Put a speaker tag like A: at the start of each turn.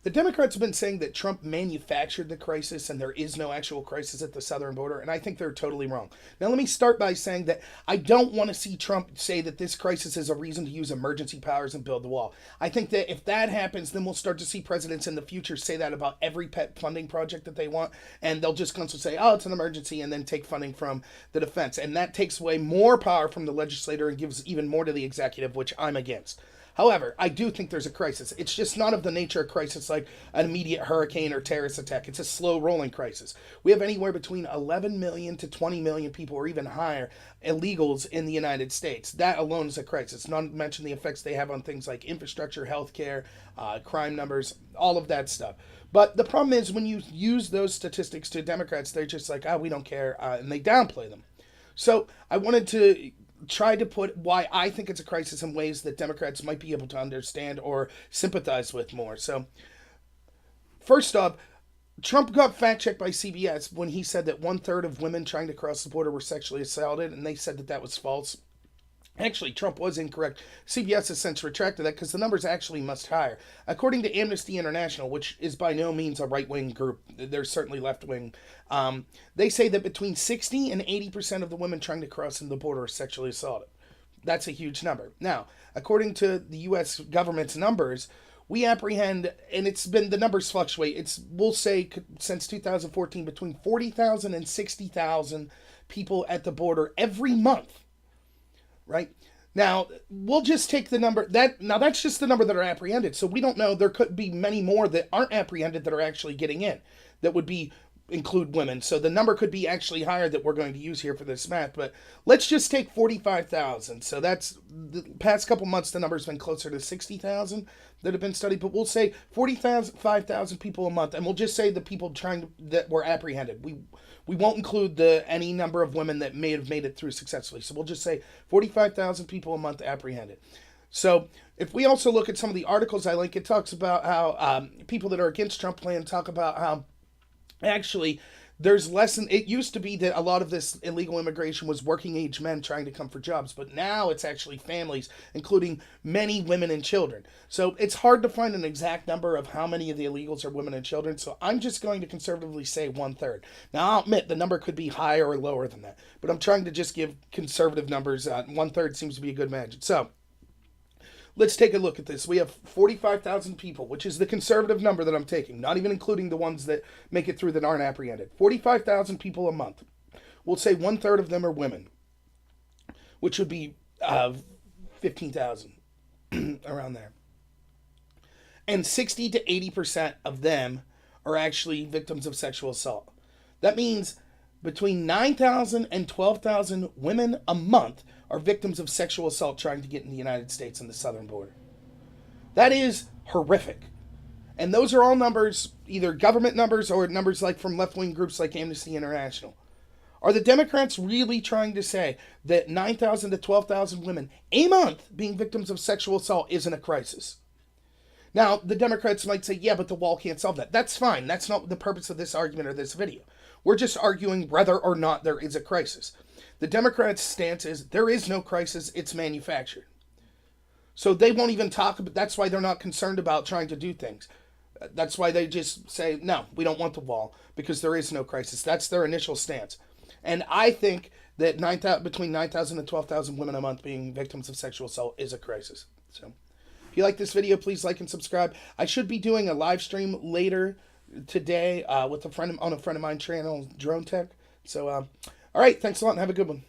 A: The Democrats have been saying that Trump manufactured the crisis and there is no actual crisis at the southern border, and I think they're totally wrong. Now, let me start by saying that I don't want to see Trump say that this crisis is a reason to use emergency powers and build the wall. I think that if that happens, then we'll start to see presidents in the future say that about every pet funding project that they want, and they'll just constantly say, oh, it's an emergency, and then take funding from the defense. And that takes away more power from the legislator and gives even more to the executive, which I'm against. However, I do think there's a crisis. It's just not of the nature of crisis like an immediate hurricane or terrorist attack. It's a slow rolling crisis. We have anywhere between 11 million to 20 million people or even higher illegals in the United States. That alone is a crisis, not to mention the effects they have on things like infrastructure, healthcare, crime numbers, all of that stuff. But the problem is when you use those statistics to Democrats, they're just like, oh, we don't care, and they downplay them. So I wanted to try to put why I think it's a crisis in ways that Democrats might be able to understand or sympathize with more. So, first off, Trump got fact checked by CBS when he said that 1/3 of women trying to cross the border were sexually assaulted, and they said that that was false. Actually, Trump was incorrect. CBS has since retracted that because the numbers actually much higher. According to Amnesty International, which is by no means a right-wing group, they're certainly left-wing, they say that between 60 and 80% of the women trying to cross the border are sexually assaulted. That's a huge number. Now, according to the U.S. government's numbers, we apprehend, and it's been, the numbers fluctuate, we'll say since 2014, between 40,000 and 60,000 people at the border every month. Right? Now, we'll just take the number that's just the number that are apprehended. So we don't know. There could be many more that aren't apprehended that are actually getting in. That would include women. So the number could be actually higher that we're going to use here for this math. But let's just take 45,000. So that's the past couple months, the number's been closer to 60,000 that have been studied. But we'll say 45,000 people a month. And we'll just say the people that were apprehended. We won't include any number of women that may have made it through successfully. So we'll just say 45,000 people a month apprehended. So if we also look at some of the articles I link, it talks about how people that are against Trump plan talk about how actually there's less than, it used to be that a lot of this illegal immigration was working age men trying to come for jobs, but now it's actually families, including many women and children. So it's hard to find an exact number of how many of the illegals are women and children, so I'm just going to conservatively say 1/3. Now, I'll admit the number could be higher or lower than that, but I'm trying to just give conservative numbers. 1/3 seems to be a good margin. So let's take a look at this. We have 45,000 people, which is the conservative number that I'm taking, not even including the ones that make it through that aren't apprehended. 45,000 people a month. We'll say 1/3 of them are women, which would be 15,000, around there. And 60 to 80% of them are actually victims of sexual assault. That means between 9,000 and 12,000 women a month are victims of sexual assault trying to get in the United States and the southern border. That is horrific. And those are all numbers, either government numbers or numbers like from left-wing groups like Amnesty International. Are the Democrats really trying to say that 9,000 to 12,000 women a month being victims of sexual assault isn't a crisis? Now, the Democrats might say, yeah, but the wall can't solve that. That's fine. That's not the purpose of this argument or this video. We're just arguing whether or not there is a crisis. The Democrats' stance is there is no crisis, it's manufactured. So they won't even talk about, that's why they're not concerned about trying to do things. That's why they just say, no, we don't want the wall because there is no crisis. That's their initial stance. And I think that between 9,000 and 12,000 women a month being victims of sexual assault is a crisis. So if you like this video, please like and subscribe. I should be doing a live stream later today with a friend of mine channel, Drone Tech. So, all right, thanks a lot and have a good one.